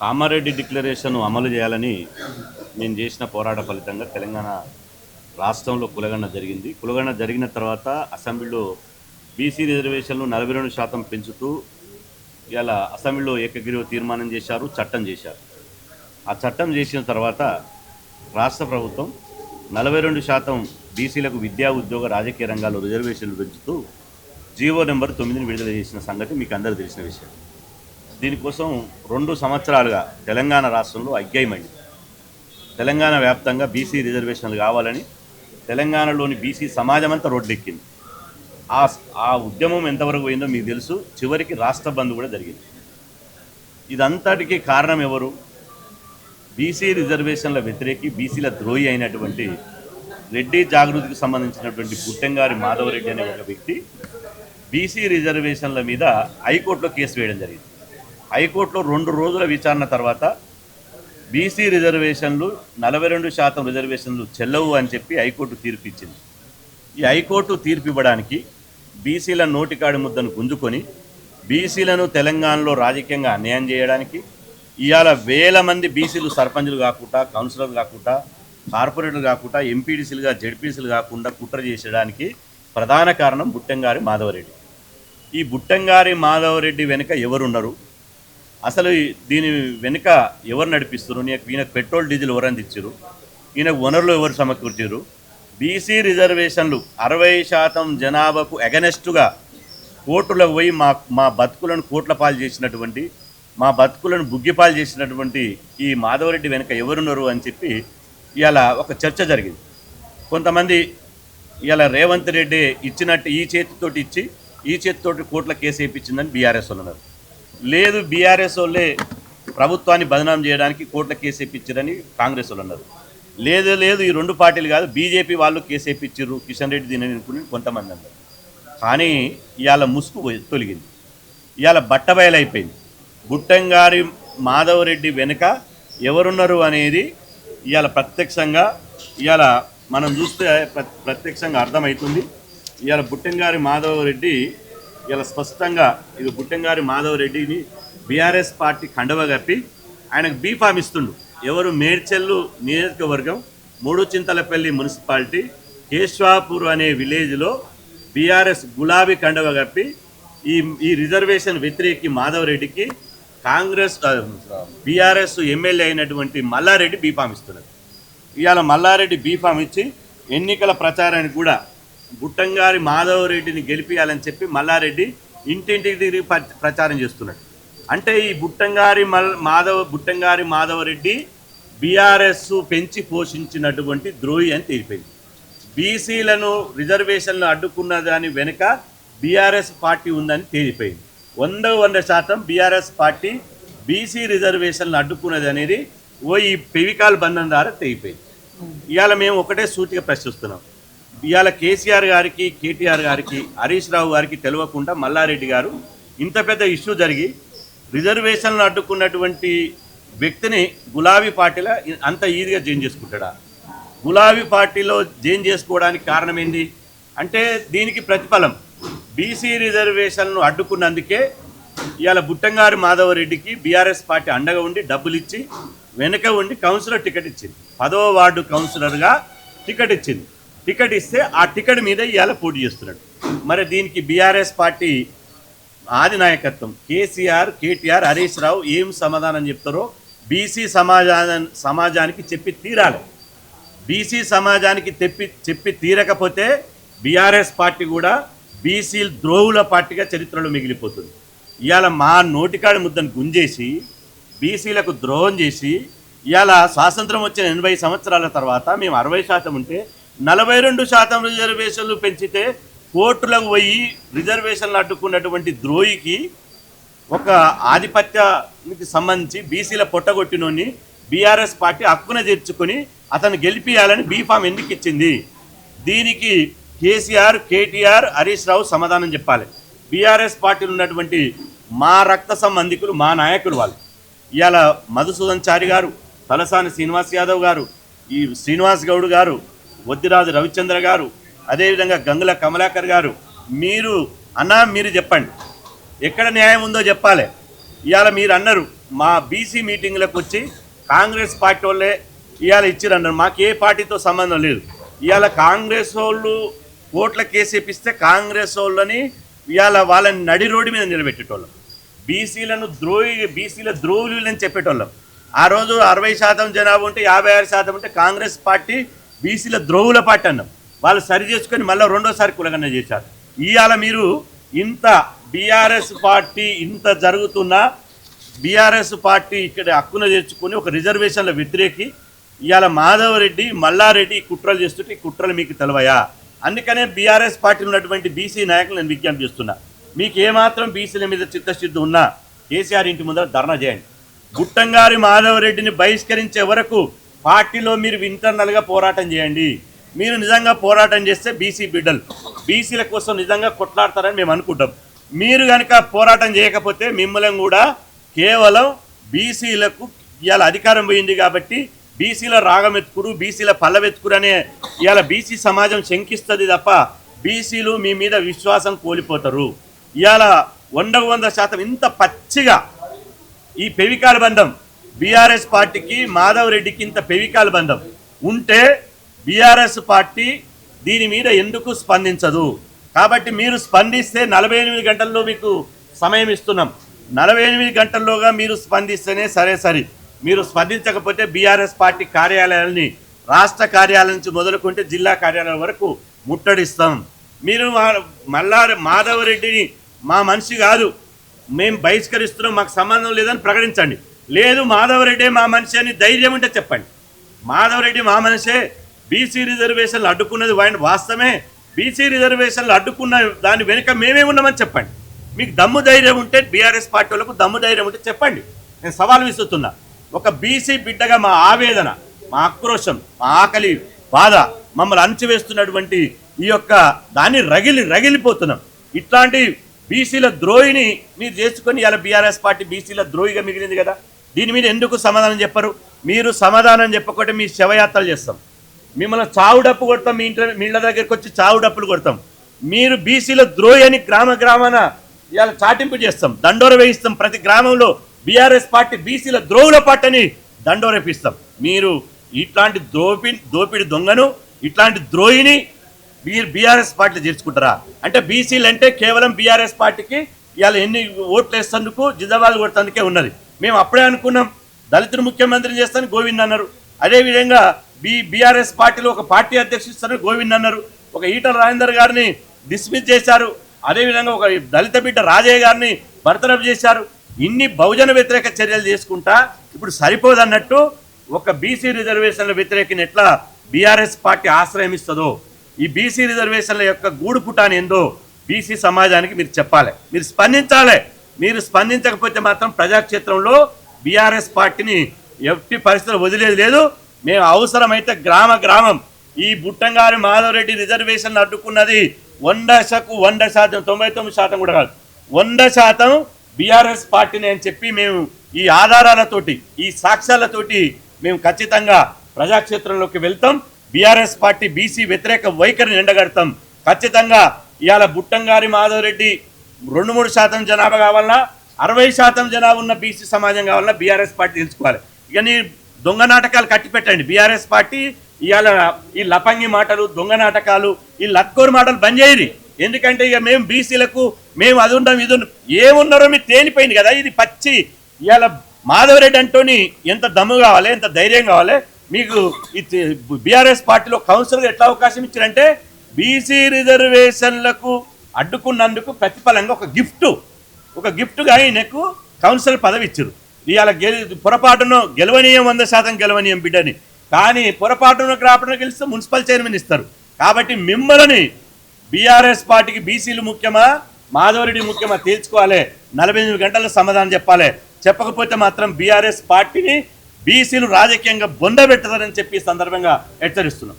Kamareddy declaration అమలు చేయాలని నేను చేసిన పోరాట ఫలితంగా తెలంగాణ రాష్ట్రంలో కులగణన జరిగింది. కులగణన జరిగిన తర్వాత అసెంబ్లీలో బీసీ రిజర్వేషన్లు 42% పెంచుతూ ఇలా అసెంబ్లీలో ఏకగ్రీవ తీర్మానం చేశారు, చట్టం చేశారు. ఆ చట్టం చేసిన తర్వాత రాష్ట్ర ప్రభుత్వం 42% బీసీలకు విద్యా, ఉద్యోగ, రాజకీయ రంగాల్లో రిజర్వేషన్లు పెంచుతూ జీవో నెంబర్ 9ని విడుదల చేసిన సంగతి మీకు అందరూ తెలిసిన విషయం. దీనికోసం 2 సంవత్సరాలుగా తెలంగాణ రాష్ట్రంలో అగ్గైమైంది. తెలంగాణ వ్యాప్తంగా బీసీ రిజర్వేషన్లు కావాలని తెలంగాణలోని బీసీ సమాజం అంతా రోడ్డెక్కింది. ఆ ఉద్యమం ఎంతవరకు పోయిందో మీకు తెలుసు. చివరికి రాష్ట్ర బంద్ కూడా జరిగింది. ఇదంతటికీ కారణం ఎవరు? బీసీ రిజర్వేషన్ల వ్యతిరేకి, బీసీల ద్రోహి అయినటువంటి రెడ్డి జాగృతికి సంబంధించినటువంటి బుట్టెంగారి మాధవరెడ్డి అనే ఒక వ్యక్తి బీసీ రిజర్వేషన్ల మీద హైకోర్టులో కేసు వేయడం జరిగింది. హైకోర్టులో 2 రోజుల విచారణ తర్వాత బీసీ రిజర్వేషన్లు 42% రిజర్వేషన్లు చెల్లవు అని చెప్పి హైకోర్టు తీర్పు ఇచ్చింది. ఈ హైకోర్టు తీర్పు ఇవ్వడానికి బీసీల నోటికాడి ముద్దను గుంజుకొని బీసీలను తెలంగాణలో రాజకీయంగా అన్యాయం చేయడానికి ఇవాళ వేల మంది బీసీలు సర్పంచులు కాకుండా, కౌన్సిలర్లు కాకుండా, కార్పొరేటర్లు కాకుండా, ఎంపీడీసీలుగా, జెడ్పీసీలు కాకుండా కుట్ర చేసడానికి ప్రధాన కారణం బుట్టెంగారి మాధవరెడ్డి. ఈ బుట్టెంగారి మాధవరెడ్డి వెనుక ఎవరున్నారు? అసలు దీని వెనుక ఎవరు నడిపిస్తారు? ఈయనకు పెట్రోల్, డీజిల్ ఎవరు అందించారు? ఈయనకు వనరులు ఎవరు సమకూర్చారు? బీసీ రిజర్వేషన్లు 60% జనాభాకు ఎగనెస్టుగా కోర్టులకు పోయి మా బతుకులను కోట్ల పాలు చేసినటువంటి, మా బతుకులను బుగ్గిపాలు చేసినటువంటి ఈ మాధవరెడ్డి వెనుక ఎవరున్నారు అని చెప్పి ఇవాళ ఒక చర్చ జరిగింది. కొంతమంది ఇవాళ రేవంత్ రెడ్డి ఇచ్చినట్టు ఈ చేతితోటి ఇచ్చి ఈ చేతితోటి కోర్టుల కేసు వేయించిందని బీఆర్ఎస్ వాళ్ళు అన్నారు. లేదు, బీఆర్ఎస్ వాళ్ళే ప్రభుత్వాన్ని బదనాం చేయడానికి కోర్టుల కేసు వేయించారని కాంగ్రెస్ వాళ్ళు అన్నారు. లేదు లేదు, ఈ 2 పార్టీలు కాదు, బీజేపీ వాళ్ళు కేసు వేయించారు కిషన్ రెడ్డి దీని అనుకుని కొంతమంది అన్నారు. కానీ ఇవాళ ముసుగు తొలగింది. ఇవాళ బట్టబయలైపోయింది. బుట్టంగారి మాధవరెడ్డి వెనుక ఎవరున్నారు అనేది ఇవాళ ప్రత్యక్షంగా ఇవాళ మనం చూస్తే ప్రత్యక్షంగా అర్థమవుతుంది. ఇవాళ బుట్టంగారి మాధవరెడ్డి ఇలా స్పష్టంగా ఇది బుట్టంగారి మాధవరెడ్డిని బీఆర్ఎస్ పార్టీ కండవ కప్పి ఆయనకు బీఫామ్ ఇస్తుండు. ఎవరు? మేడ్చెల్లు నియోజకవర్గం 3 చింతలపల్లి మున్సిపాలిటీ కేశ్వాపూర్ అనే విలేజ్లో బీఆర్ఎస్ గులాబీ కండవ కప్పి ఈ రిజర్వేషన్ వ్యతిరేకి మాధవరెడ్డికి కాంగ్రెస్ బీఆర్ఎస్ ఎమ్మెల్యే అయినటువంటి మల్లారెడ్డి బీఫామ్ ఇస్తున్నారు. ఇవాళ మల్లారెడ్డి బీఫామ్ ఇచ్చి ఎన్నికల ప్రచారానికి కూడా బుట్టంగారి మాధవరెడ్డిని గెలిపించాలని చెప్పి మల్లారెడ్డి ఇంటింటికి తిరిగి ప్రచారం చేస్తున్నాడు. అంటే ఈ బుట్టంగారి మాధవరెడ్డి బీఆర్ఎస్ పెంచి పోషించినటువంటి ద్రోహి అని తెలిపింది. బీసీలను రిజర్వేషన్లు అడ్డుకున్న దాని వెనుక బీఆర్ఎస్ పార్టీ ఉందని తేలిపోయింది. 100% బీఆర్ఎస్ పార్టీ బీసీ రిజర్వేషన్లు అడ్డుకున్నది అనేది ఈ పెవికాల్ బంధం ద్వారా తెగిపోయింది. ఇవాళ మేము ఒకటే సూటిగా ప్రశ్నిస్తున్నాం. ఇవాళ కేసీఆర్ గారికి, కేటీఆర్ గారికి, హరీష్ రావు గారికి తెలియకుండా మల్లారెడ్డి గారు ఇంత పెద్ద ఇష్యూ జరిగి రిజర్వేషన్లు అడ్డుకున్నటువంటి వ్యక్తిని గులాబీ పార్టీలో అంత ఈజీగా జాయిన్ చేసుకుంటాడా? గులాబీ పార్టీలో జాయిన్ చేసుకోవడానికి కారణం ఏంది అంటే దీనికి ప్రతిఫలం బీసీ రిజర్వేషన్ను అడ్డుకున్నందుకే ఇవాళ బుట్టంగారి మాధవరెడ్డికి బీఆర్ఎస్ పార్టీ అండగా ఉండి డబ్బులు ఇచ్చి వెనుక ఉండి కౌన్సిలర్ టికెట్ ఇచ్చింది. 10వ వార్డు కౌన్సిలర్గా టికెట్ ఇచ్చింది. టికెట్ ఇస్తే ఆ టికెట్ మీద ఇవాళ పోటీ చేస్తున్నాడు. మరి దీనికి బీఆర్ఎస్ పార్టీ ఆది నాయకత్వం కేసీఆర్, కేటీఆర్, హరీష్ రావు ఏం సమాధానం చెప్తారో బీసీ సమాజానికి చెప్పి తీరాలి. బీసీ సమాజానికి చెప్పి తీరకపోతే బీఆర్ఎస్ పార్టీ కూడా బీసీ ద్రోహుల పార్టీగా చరిత్రలో మిగిలిపోతుంది. ఇవాళ మా నోటికాడి ముద్దను గుంజేసి బీసీలకు ద్రోహం చేసి ఇవాళ స్వాతంత్రం వచ్చిన 80 సంవత్సరాల తర్వాత మేము 60% ఉంటే 42% రిజర్వేషన్లు పెంచితే కోర్టులకు పోయి రిజర్వేషన్లు అడ్డుకున్నటువంటి ద్రోహికి ఒక ఆధిపత్యానికి సంబంధించి బీసీల పొట్టగొట్టినోని బీఆర్ఎస్ పార్టీ హక్కున చేర్చుకొని అతను గెలిపియాలని బీఫామ్ ఎందుకు ఇచ్చింది? దీనికి కేసీఆర్, కేటీఆర్, హరీష్ రావు సమాధానం చెప్పాలి. బీఆర్ఎస్ పార్టీలో ఉన్నటువంటి మా రక్త సంబంధికులు, మా నాయకులు వాళ్ళు ఇవాళ మధుసూదన్ చారి గారు, తలసాని శ్రీనివాస్ యాదవ్ గారు, ఈ శ్రీనివాస్ గౌడ్ గారు, వద్దిరాజు రవిచంద్ర గారు, అదేవిధంగా గంగుల కమలాకర్ గారు, మీరు చెప్పండి ఎక్కడ న్యాయం ఉందో చెప్పాలి. ఇవాళ మీరు అన్నారు మా బీసీ మీటింగ్లకు వచ్చి కాంగ్రెస్ పార్టీ వాళ్ళే ఇవాళ ఇచ్చిరన్నారు. మాకు ఏ పార్టీతో సంబంధం లేదు. ఇవాళ కాంగ్రెస్ వాళ్ళు ఓట్ల కేసు ఇప్పిస్తే కాంగ్రెస్ వాళ్ళని ఇవాళ వాళ్ళని నడి రోడ్డు మీద నిలబెట్టేటోళ్ళం. బీసీల ద్రోహులని చెప్పేటోళ్ళం. ఆ రోజు 60% జనాభా ఉంటే 56% ఉంటే కాంగ్రెస్ పార్టీ బీసీల ద్రోహుల పార్టీ అన్నాం. వాళ్ళు సరి చేసుకొని మళ్ళీ రెండోసారి కులగన్న చేశారు. ఇవాళ మీరు ఇంత బీఆర్ఎస్ పార్టీ ఇంత జరుగుతున్నా బీఆర్ఎస్ పార్టీ ఇక్కడ హక్కున చేర్చుకొని ఒక రిజర్వేషన్ల వ్యతిరేకి ఇవాళ మాధవరెడ్డి మల్లారెడ్డి కుట్రలు చేస్తుంటే ఈ కుట్రలు మీకు తెలవయా? అందుకనే బీఆర్ఎస్ పార్టీ ఉన్నటువంటి బీసీ నాయకులు నేను విజ్ఞప్తి చేస్తున్నా, మీకు ఏమాత్రం బీసీల మీద చిత్తశుద్ధి ఉన్నా కేసీఆర్ ఇంటి ముందర ధర్నా చేయండి. గుట్టంగారి మాధవరెడ్డిని బహిష్కరించే వరకు పార్టీలో మీరు ఇంటర్నల్గా పోరాటం చేయండి. మీరు నిజంగా పోరాటం చేస్తే బీసీ బిడ్డలు బీసీల కోసం నిజంగా కొట్లాడతారని మేము అనుకుంటాం. మీరు కనుక పోరాటం చేయకపోతే మిమ్మల్ని కూడా కేవలం బీసీలకు ఇవాళ అధికారం పోయింది కాబట్టి బీసీల రాగమెత్తుకురు బీసీల పల్లవెత్తుకురు అనే ఇవాళ బీసీ సమాజం శంకిస్తుంది తప్ప బీసీలు మీ మీద విశ్వాసం కోల్పోతారు. ఇవాళ 100% ఇంత పచ్చిగా ఈ పెవికాల బంధం బీఆర్ఎస్ పార్టీకి మాధవరెడ్డికి ఇంత పెవికాల బంధం ఉంటే బీఆర్ఎస్ పార్టీ దీని మీద ఎందుకు స్పందించదు? కాబట్టి మీరు స్పందిస్తే 48 గంటల్లో మీకు సమయం ఇస్తున్నాం. 48 గంటల్లోగా మీరు స్పందిస్తేనే సరే. మీరు స్పందించకపోతే బీఆర్ఎస్ పార్టీ కార్యాలయాలని రాష్ట్ర కార్యాలయం నుంచి మొదలుకుంటే జిల్లా కార్యాలయం వరకు ముట్టడిస్తాం. మీరు మాధవరెడ్డిని మా మనిషి కాదు, మేము బహిష్కరిస్తున్నాం, మాకు సంబంధం లేదని ప్రకటించండి. లేదు మాధవరెడ్డి మా మనిషి అని ధైర్యం ఉంటే చెప్పండి. మాధవరెడ్డి మా మనిషే, బీసీ రిజర్వేషన్లు అడ్డుకున్నది వాస్తవమే, బీసీ రిజర్వేషన్లు అడ్డుకున్న దాని వెనుక మేమే ఉన్నామని చెప్పండి. మీకు దమ్ము ధైర్యం ఉంటే బీఆర్ఎస్ పార్టీ వాళ్ళకు దమ్ము ధైర్యం ఉంటే చెప్పండి. నేను సవాల్ విసురుతున్నా. ఒక బీసీ బిడ్డగా మా ఆవేదన, మా ఆక్రోశం, మా ఆకలి బాధ మమ్మల్ని అణచివేస్తున్నటువంటి ఈ యొక్క దాన్ని రగిలిపోతున్నాం. ఇట్లాంటి బీసీల ద్రోహిని మీరు చేసుకొని ఇలా బీఆర్ఎస్ పార్టీ బీసీల ద్రోహిగా మిగిలింది కదా, దీని మీద ఎందుకు సమాధానం చెప్పరు? మీరు సమాధానం చెప్పకుంటే మీ శవయాత్రలు చేస్తాం, మిమ్మల్ని చావు డప్పు కొడతాం, మీ ఇళ్ళ దగ్గరికి వచ్చి చావు డప్పులు కొడతాం. మీరు బీసీల ద్రోహి అని గ్రామాన ఇవాళ చాటింపు చేస్తాం, దండోర వేయిస్తాం. ప్రతి గ్రామంలో బీఆర్ఎస్ పార్టీ బీసీల ద్రోహుల పార్టీని దండోరేపిస్తాం. మీరు ఇట్లాంటి దోపిడి దొంగను ఇట్లాంటి ద్రోహిని మీరు బీఆర్ఎస్ పార్టీలో చేర్చుకుంటారా? అంటే బీసీలు అంటే కేవలం బీఆర్ఎస్ పార్టీకి ఇవాళ ఎన్ని ఓట్లు వేస్తేందుకు జిందాబాద్ కొడుతందుకే ఉన్నది. మేము అప్పుడే అనుకున్నాం దళితులు ముఖ్యమంత్రిని చేస్తానని గోవింద్ అన్నారు. అదేవిధంగా బీఆర్ఎస్ పార్టీలో ఒక పార్టీ అధ్యక్షుడు ఇస్తారని గోవింద్ అన్నారు. ఒక ఈటల రాజేందర్ గారిని డిస్మిస్ చేశారు. అదేవిధంగా ఒక దళిత బిడ్డ రాజయ్య గారిని బర్తరఫ్ చేశారు. ఇన్ని బహుజన వ్యతిరేక చర్యలు చేసుకుంటా ఇప్పుడు సరిపోదన్నట్టు ఒక బీసీ రిజర్వేషన్ల వ్యతిరేకని ఎట్లా బీఆర్ఎస్ పార్టీ ఆశ్రయం ఇస్తుందో, ఈ బీసీ రిజర్వేషన్ల యొక్క గూడు పుటాని ఏందో బీసీ సమాజానికి మీరు చెప్పాలి, మీరు స్పందించాలి. మీరు స్పందించకపోతే మాత్రం ప్రజాక్షేత్రంలో బీఆర్ఎస్ పార్టీని ఎట్టి పరిస్థితులు వదిలేదు లేదు. మేము అవసరమైతే గ్రామం ఈ బుట్టంగారి మాధవరెడ్డి రిజర్వేషన్లు అడ్డుకున్నది 100% 99% కూడా కాదు, 100% బీఆర్ఎస్ పార్టీని అని చెప్పి మేము ఈ ఆధారాలతోటి ఈ సాక్ష్యాలతోటి మేము ఖచ్చితంగా ప్రజాక్షేత్రంలోకి వెళ్తాం. బీఆర్ఎస్ పార్టీ బీసీ వ్యతిరేక వైఖరిని ఎండగడతాం. ఖచ్చితంగా ఇవాళ బుట్టంగారి మాధవరెడ్డి 2-3% జనాభా కావాలన్నా 60% జనాభా ఉన్న బీసీ సమాజం కావాలన్నా బీఆర్ఎస్ పార్టీ తెలుసుకోవాలి. ఇక నీ దొంగ నాటకాలు కట్టి పెట్టండి. బీఆర్ఎస్ పార్టీ ఇవాళ ఈ లపంగి మాటలు, దొంగ నాటకాలు, ఈ లత్కోరు మాటలు బంద్ చేయరు. ఎందుకంటే ఇక మేము బీసీలకు మేము అది ఉన్నాం ఇది ఏమున్నారో మీరు తేలిపోయింది కదా. ఇది పచ్చి ఇవాళ మాధవరెడ్డి అంటోని ఎంత దమ్ము కావాలి, ఎంత ధైర్యం కావాలి మీకు. బీఆర్ఎస్ పార్టీలో కౌన్సిలర్ ఎట్లా అవకాశం ఇచ్చారంటే బీసీ రిజర్వేషన్లకు అడ్డుకున్నందుకు ప్రతిఫలంగా ఒక గిఫ్ట్గా ఆయనకు కౌన్సిలర్ పదవి ఇచ్చారు. ఇవాళ పొరపాటును గెలవనీయం 100% గెలవనీయం బిడ్డని, కానీ పొరపాటును గ్రాపణ గెలిస్తే మున్సిపల్ చైర్మన్ ఇస్తారు. కాబట్టి మిమ్మల్ని బీఆర్ఎస్ పార్టీకి బీసీలు ముఖ్యమా మాధవరెడ్డి ముఖ్యమా తేల్చుకోవాలి. 48 గంటల సమాధానం చెప్పాలి. చెప్పకపోతే మాత్రం బీఆర్ఎస్ పార్టీని బీసీలు రాజకీయంగా బొందబెట్టతారని చెప్పి సందర్భంగా హెచ్చరిస్తున్నాం.